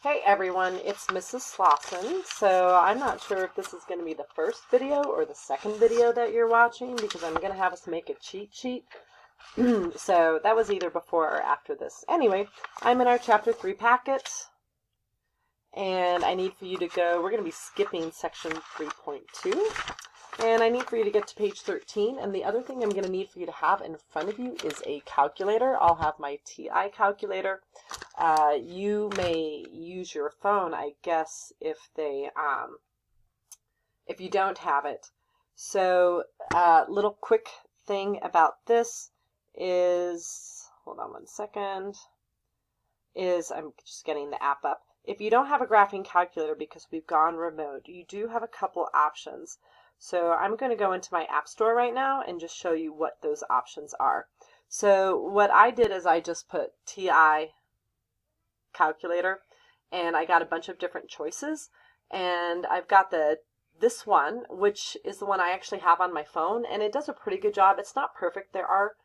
Hey everyone, it's Mrs. Slauson. So I'm not sure if this is going to be the first video or the second video that you're watching because I'm going to have us make a cheat sheet. So that was either before or after this. Anyway, I'm in our chapter 3 packet and I need for you to go, we're going to be skipping section 3.2. And I need for you to get to page 13, and the other thing I'm going to need for you to have in front of you is a calculator. I'll have my TI calculator. You may use your phone, I guess, if you don't have it. So, little quick thing about this is, hold on one second, I'm just getting the app up. If you don't have a graphing calculator because we've gone remote, you do have a couple options. So I'm going to go into my app store right now and just show you what those options are. So what I did is I just put TI calculator and I got a bunch of different choices, and I've got this one, which is the one I actually have on my phone, and it does a pretty good job. It's not perfect. There are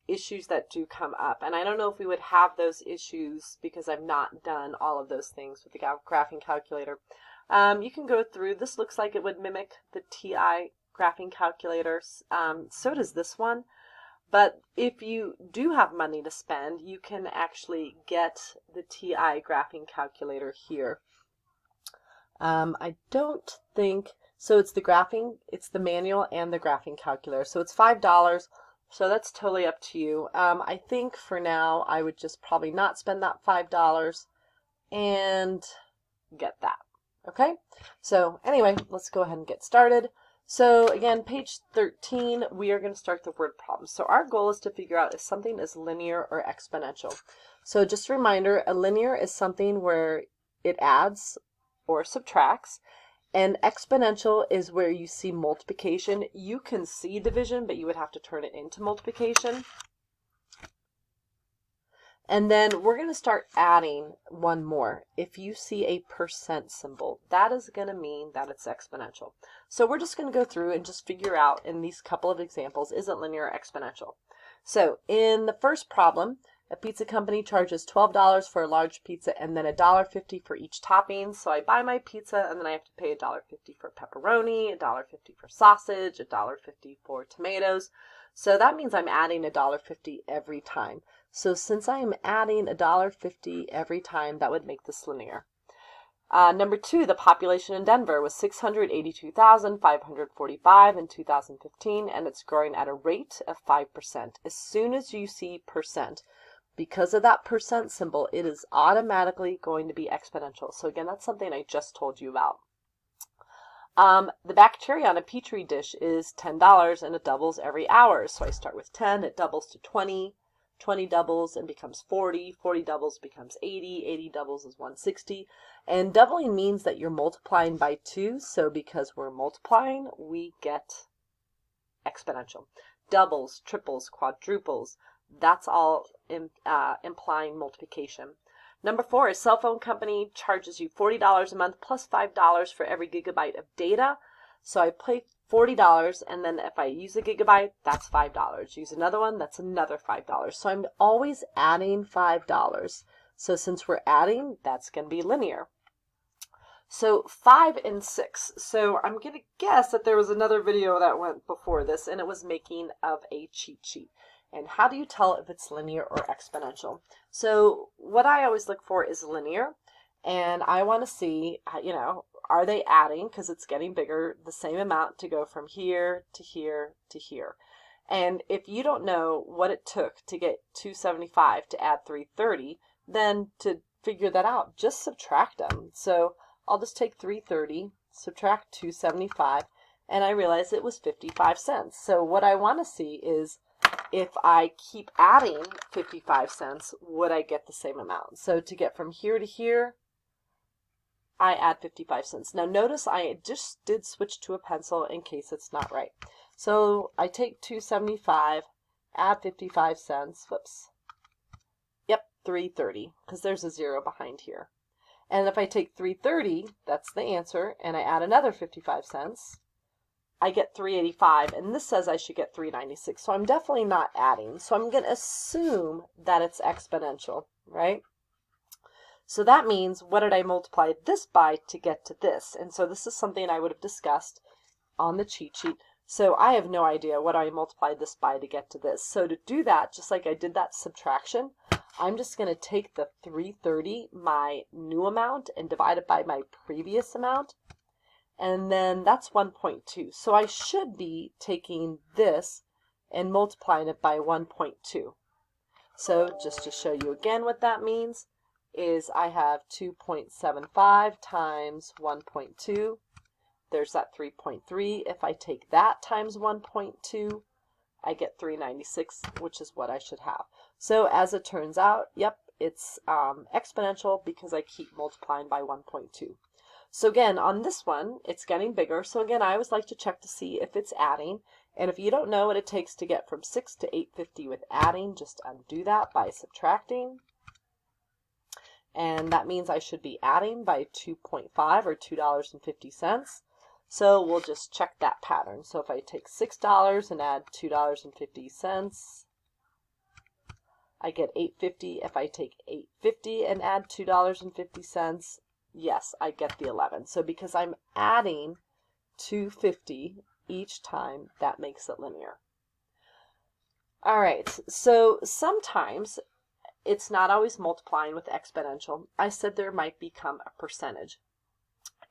issues that do come up, and I don't know if we would have those issues because I've not done all of those things with the graphing calculator. You can go through. This looks like it would mimic the TI graphing calculator. So does this one. But if you do have money to spend, you can actually get the TI graphing calculator here. I don't think, so it's the manual and the graphing calculator. So it's $5. So that's totally up to you. I think for now I would just probably not spend that $5 and get that. Okay, so anyway, let's go ahead and get started. So again, page 13, we are going to start the word problem. So our goal is to figure out if something is linear or exponential. So just a reminder, a linear is something where it adds or subtracts, and exponential is where you see multiplication. You can see division, but you would have to turn it into multiplication. And then we're going to start adding one more. If you see a percent symbol, that is going to mean that it's exponential. So we're just going to go through and just figure out in these couple of examples, is it linear or exponential? So in the first problem, a pizza company charges $12 for a large pizza and then $1.50 for each topping. So I buy my pizza and then I have to pay $1.50 for pepperoni, $1.50 for sausage, $1.50 for tomatoes. So that means I'm adding $1.50 every time. So since I am adding $1.50 every time, that would make this linear. Number 2, the population in Denver was 682,545 in 2015, and it's growing at a rate of 5%. As soon as you see percent, because of that percent symbol, it is automatically going to be exponential. So again, that's something I just told you about. The bacteria on a petri dish is $10 and it doubles every hour. So I start with 10, it doubles to 20. 20 doubles and becomes 40, 40 doubles becomes 80, 80 doubles is 160, and doubling means that you're multiplying by 2, so because we're multiplying, we get exponential. Doubles, triples, quadruples, that's all implying multiplication. Number 4, a cell phone company charges you $40 a month plus $5 for every gigabyte of data. So I pay $40, and then if I use a gigabyte, that's $5. Use another one, that's another $5. So I'm always adding $5. So since we're adding, that's going to be linear. So 5 and 6. So I'm going to guess that there was another video that went before this, and it was making of a cheat sheet. And how do you tell if it's linear or exponential? So what I always look for is linear, and I want to see, are they adding, because it's getting bigger, the same amount to go from here to here to here? And if you don't know what it took to get 275 to add 330, then to figure that out, just subtract them. So I'll just take 330, subtract 275, and I realize it was 55 cents. So what I want to see is, if I keep adding 55 cents, would I get the same amount? So to get from here to here, I add 55 cents. Now notice I just did switch to a pencil in case it's not right. So I take 275, add 55 cents, whoops. Yep, 330, because there's a 0 behind here. And if I take 330, that's the answer, and I add another 55 cents, I get 385, and this says I should get 396. So I'm definitely not adding. So I'm going to assume that it's exponential, right? So that means, what did I multiply this by to get to this? And so this is something I would have discussed on the cheat sheet. So I have no idea what I multiplied this by to get to this. So to do that, just like I did that subtraction, I'm just going to take the 330, my new amount, and divide it by my previous amount. And then that's 1.2. So I should be taking this and multiplying it by 1.2. So just to show you again what that means is I have 2.75 times 1.2. There's that 3.3. If I take that times 1.2, I get 396, which is what I should have. So as it turns out, yep, it's exponential because I keep multiplying by 1.2. So again, on this one, it's getting bigger. So again, I always like to check to see if it's adding. And if you don't know what it takes to get from 6 to 850 with adding, just undo that by subtracting. And that means I should be adding by 2.5 or $2.50. So we'll just check that pattern. So if I take $6 and add $2.50, I get $8.50. If I take $8.50 and add $2.50, yes, I get the 11. So because I'm adding $2.50 each time, that makes it linear. All right, so sometimes it's not always multiplying with exponential. I said there might become a percentage.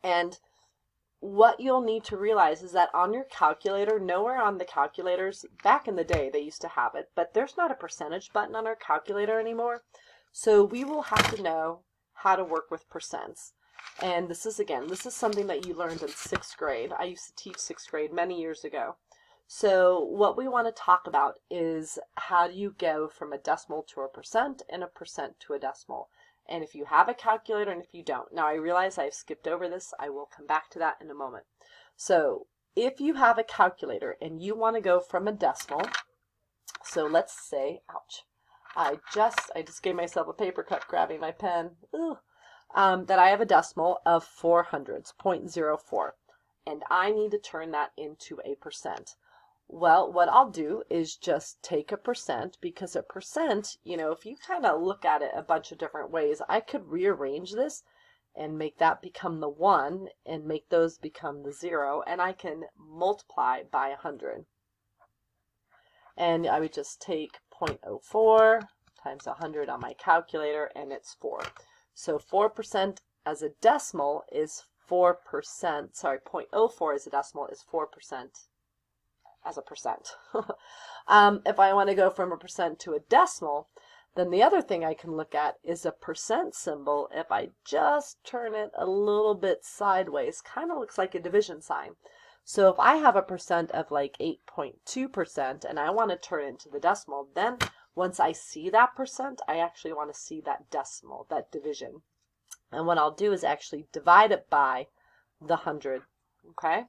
And what you'll need to realize is that on your calculator, nowhere on the calculators, back in the day they used to have it, but there's not a percentage button on our calculator anymore. So we will have to know how to work with percents. And this is something that you learned in 6th grade. I used to teach 6th grade many years ago. So what we want to talk about is how do you go from a decimal to a percent and a percent to a decimal. And if you have a calculator and if you don't. Now I realize I've skipped over this. I will come back to that in a moment. So if you have a calculator and you want to go from a decimal, so let's say, ouch, I just gave myself a paper cut grabbing my pen. That I have a decimal of 400s, 0.04, and I need to turn that into a percent. Well, what I'll do is just take a percent, because a percent, if you kind of look at it a bunch of different ways, I could rearrange this and make that become the 1 and make those become the 0, and I can multiply by 100. And I would just take 0.04 times 100 on my calculator, and it's 4. So 4% as a decimal is 4%, sorry, 0.04 as a decimal is 4% as a percent. If I want to go from a percent to a decimal, then the other thing I can look at is a percent symbol. If I just turn it a little bit sideways, kind of looks like a division sign. So if I have a percent of like 8.2% and I want to turn it into the decimal, then once I see that percent, I actually want to see that decimal, that division. And what I'll do is actually divide it by the 100, okay?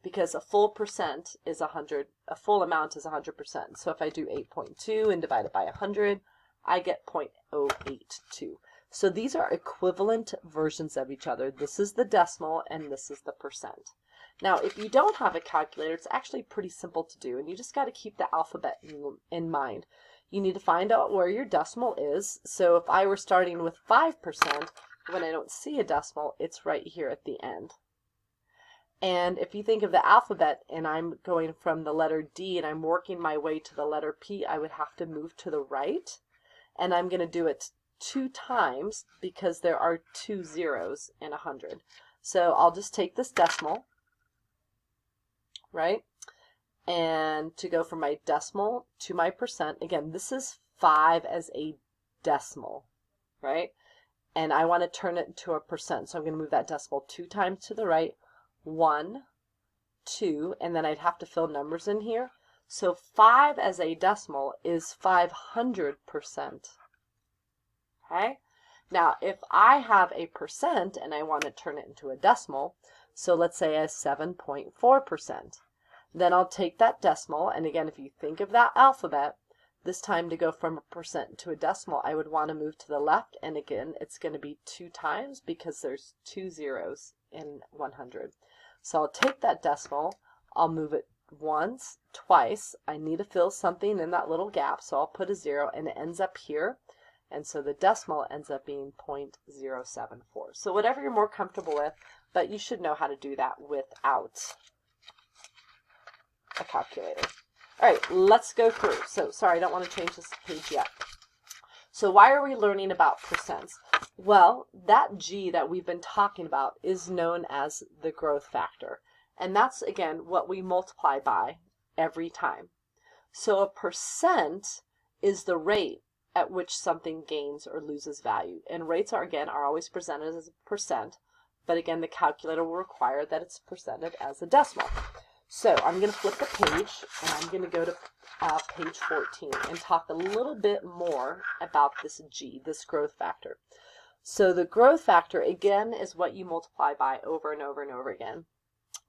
Because a full percent is 100, a full amount is 100%. So if I do 8.2 and divide it by 100, I get 0.082. So these are equivalent versions of each other. This is the decimal and this is the percent. Now, if you don't have a calculator, it's actually pretty simple to do, and you just got to keep the alphabet in mind. You need to find out where your decimal is. So if I were starting with 5%, when I don't see a decimal, it's right here at the end. And if you think of the alphabet and I'm going from the letter D and I'm working my way to the letter P, I would have to move to the right. And I'm going to do it 2 times because there are 2 zeros in 100. So I'll just take this decimal, right? And to go from my decimal to my percent, again, this is 5 as a decimal, right? And I want to turn it into a percent. So I'm going to move that decimal 2 times to the right, 1, 2, and then I'd have to fill numbers in here. So 5 as a decimal is 500%. Okay? Now, if I have a percent and I want to turn it into a decimal, so let's say as 7.4%. Then I'll take that decimal, and again, if you think of that alphabet, this time to go from a percent to a decimal, I would want to move to the left, and again, it's going to be 2 times because there's 2 zeros in 100. So I'll take that decimal, I'll move it once, twice. I need to fill something in that little gap, so I'll put a 0, and it ends up here. and so the decimal ends up being 0.074. So whatever you're more comfortable with, but you should know how to do that without a calculator. All right, let's go through. So sorry, I don't want to change this page yet. So why are we learning about percents? Well, that G that we've been talking about is known as the growth factor. And that's, again, what we multiply by every time. So a percent is the rate at which something gains or loses value. And rates are always presented as a percent, but again, the calculator will require that it's presented as a decimal. So I'm going to flip the page, and I'm going to go to page 14 and talk a little bit more about this G, this growth factor. So the growth factor, again, is what you multiply by over and over and over again.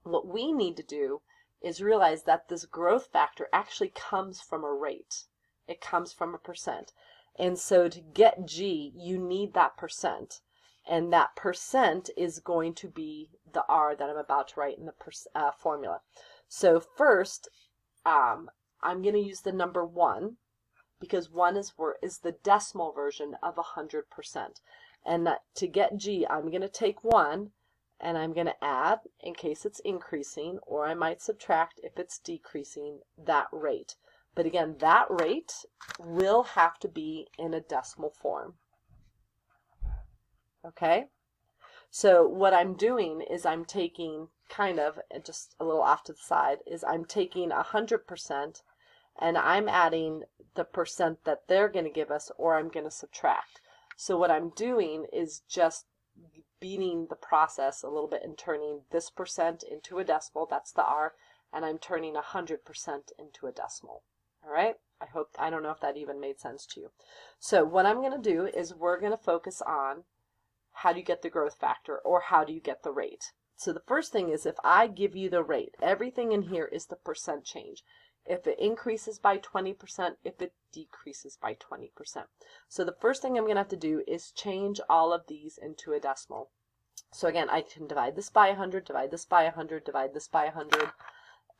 What we need to do is realize that this growth factor actually comes from a rate. It comes from a percent. And so to get G, you need that percent. And that percent is going to be the R that I'm about to write in the formula. So first, I'm going to use the number 1, because 1 is the decimal version of 100%. And that to get G, I'm going to take 1, and I'm going to add, in case it's increasing, or I might subtract if it's decreasing, that rate. But again, that rate will have to be in a decimal form. Okay? So what I'm doing is I'm taking kind of, just a little off to the side, is I'm taking 100% and I'm adding the percent that they're going to give us, or I'm going to subtract. So what I'm doing is just beating the process a little bit and turning this percent into a decimal, that's the R, and I'm turning 100% into a decimal. All right? I don't know if that even made sense to you. So what I'm going to do is we're going to focus on how do you get the growth factor, or how do you get the rate. So the first thing is, if I give you the rate, everything in here is the percent change. If it increases by 20%, if it decreases by 20%. So the first thing I'm going to have to do is change all of these into a decimal. So again, I can divide this by 100, divide this by 100, divide this by 100.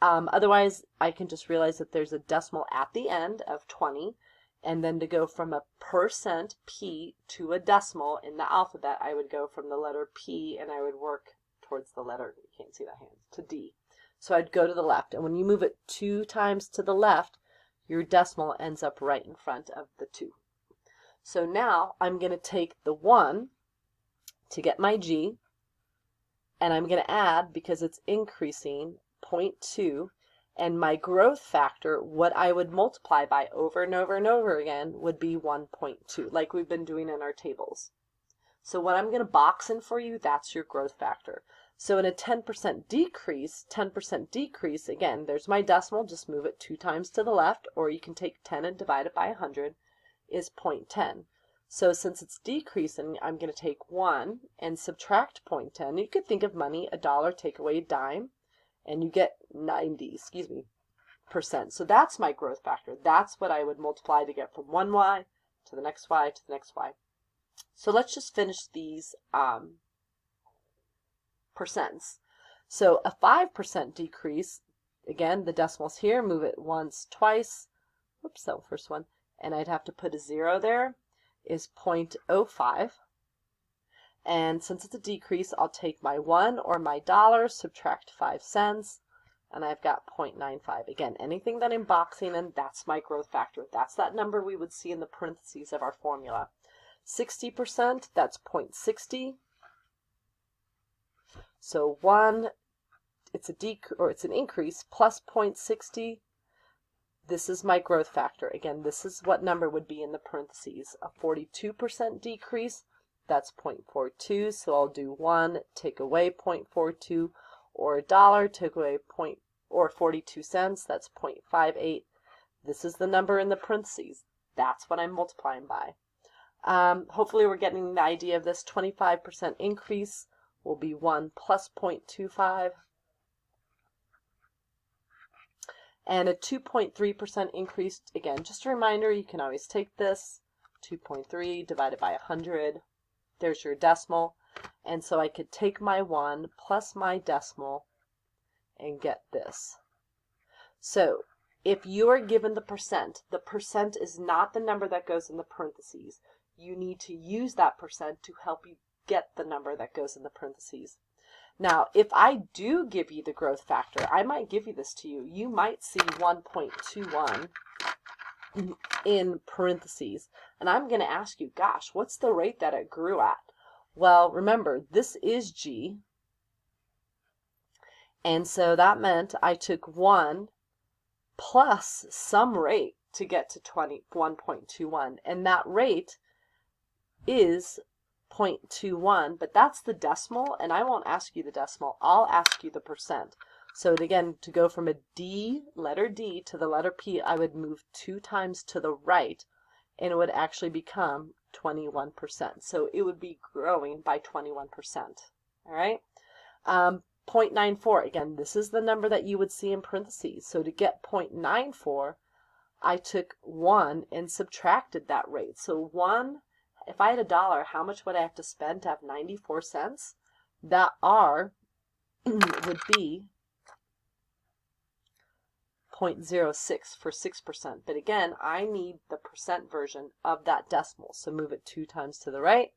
Otherwise, I can just realize that there's a decimal at the end of 20. And then to go from a percent, P, to a decimal in the alphabet, I would go from the letter P and I would work towards the letter, you can't see that hand, to D. So I'd go to the left. And when you move it 2 times to the left, your decimal ends up right in front of the 2. So now I'm going to take the 1 to get my G, and I'm going to add, because it's increasing, 0.2. And my growth factor, what I would multiply by over and over and over again, would be 1.2, like we've been doing in our tables. So what I'm going to box in for you, that's your growth factor. So in a 10% decrease, again, there's my decimal, just move it 2 times to the left, or you can take 10 and divide it by 100, is 0.10. So since it's decreasing, I'm going to take 1 and subtract 0.10. You could think of money, a dollar, take away a dime, and you get 90%. So that's my growth factor. That's what I would multiply to get from one Y to the next Y to the next Y. So let's just finish these percents. So a 5% decrease, again, the decimal's here, move it once, twice, whoops, that was the first one, and I'd have to put a 0 there, is 0.05. And since it's a decrease, I'll take my 1 or my dollar, subtract 5 cents, and I've got 0.95. Again, anything that I'm boxing in, that's my growth factor. That's that number we would see in the parentheses of our formula. 60%, that's 0.60. So 1, it's an increase, plus 0.60. This is my growth factor. Again, this is what number would be in the parentheses. A 42% decrease, that's 0.42, so I'll do 1, take away 0.42, or a dollar, take away 42 cents, that's 0.58. This is the number in the parentheses. That's what I'm multiplying by. Hopefully we're getting the idea of this. 25% increase will be 1 plus 0.25. And a 2.3% increase, again, just a reminder, you can always take this, 2.3 divided by 100. There's your decimal. And so I could take my 1 plus my decimal and get this. So if you are given the percent is not the number that goes in the parentheses. you need to use that percent to help you get the number that goes in the parentheses. Now, if I do give you the growth factor, I might give you this to you. You might see 1.21 in parentheses. And I'm going to ask you, gosh, what's the rate that it grew at? Well, remember, this is G. And so that meant I took 1 plus some rate to get to 1.21. And that rate is 0.21, but that's the decimal, and I won't ask you the decimal. I'll ask you the percent. So again, to go from a D, letter D, to the letter P, I would move 2 times to the right, and it would actually become 21%. So it would be growing by 21%. All right? 0.94, again, this is the number that you would see in parentheses. So to get 0.94, I took 1 and subtracted that rate. So 1, if I had $1, how much would I have to spend to have 94 cents? That R would be 0.06 for 6%. But again, I need the percent version of that decimal. So move it 2 times to the right,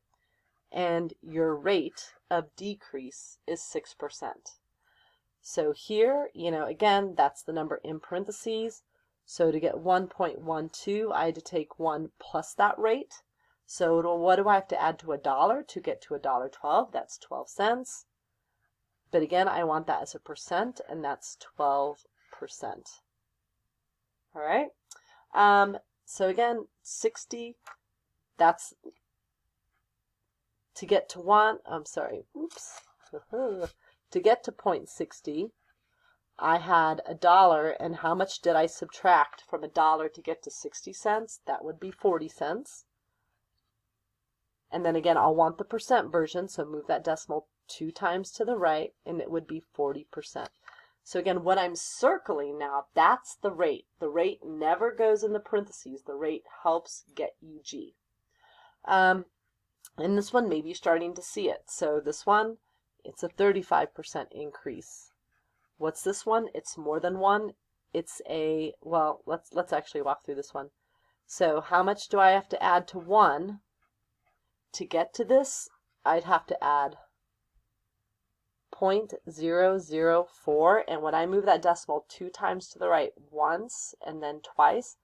and your rate of decrease is 6%. So here, again, that's the number in parentheses. So to get 1.12, I had to take 1 plus that rate. So what do I have to add to $1 to get to $1.12? That's 12 cents. But again, I want that as a percent, and that's 12%. All right? So again, 60, that's to get to to get to 0.60, I had $1, and how much did I subtract from $1 to get to 60 cents? That would be 40 cents. And then again, I'll want the percent version, so move that decimal 2 times to the right, and it would be 40%. So again, what I'm circling now, that's the rate. The rate never goes in the parentheses. The rate helps get you G. And this one, maybe you're starting to see it. So this one, it's a 35% increase. What's this one? It's more than 1. It's a, well, let's actually walk through this one. So how much do I have to add to 1? To get to this, I'd have to add 0.004, and when I move that decimal 2 times to the right once and then twice,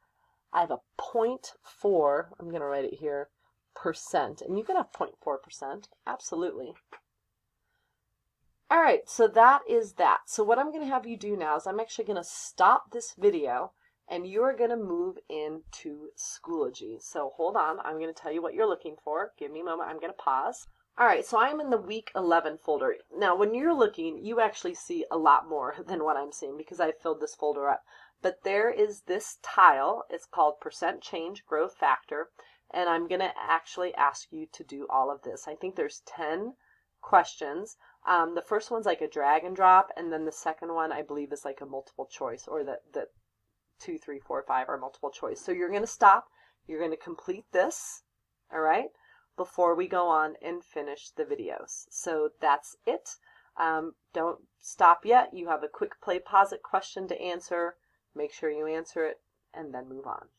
I have a 0.4, I'm going to write it here, percent. And you can have 0.4%, absolutely. All right, so that is that. So what I'm going to have you do now is I'm actually going to stop this video, and you are going to move into Schoology. So hold on, I'm going to tell you what you're looking for. Give me a moment, I'm going to pause. All right, so I'm in the week 11 folder. Now, when you're looking, you actually see a lot more than what I'm seeing because I filled this folder up. But there is this tile. It's called Percent Change Growth Factor, and I'm going to actually ask you to do all of this. I think there's 10 questions. The first one's like a drag and drop, and then the second one, I believe, is like a multiple choice, or the 2, 3, 4, 5 are multiple choice. So you're going to stop. You're going to complete this, all right, before we go on and finish the videos. So that's it. Don't stop yet. You have a quick play pause it question to answer. Make sure you answer it and then move on.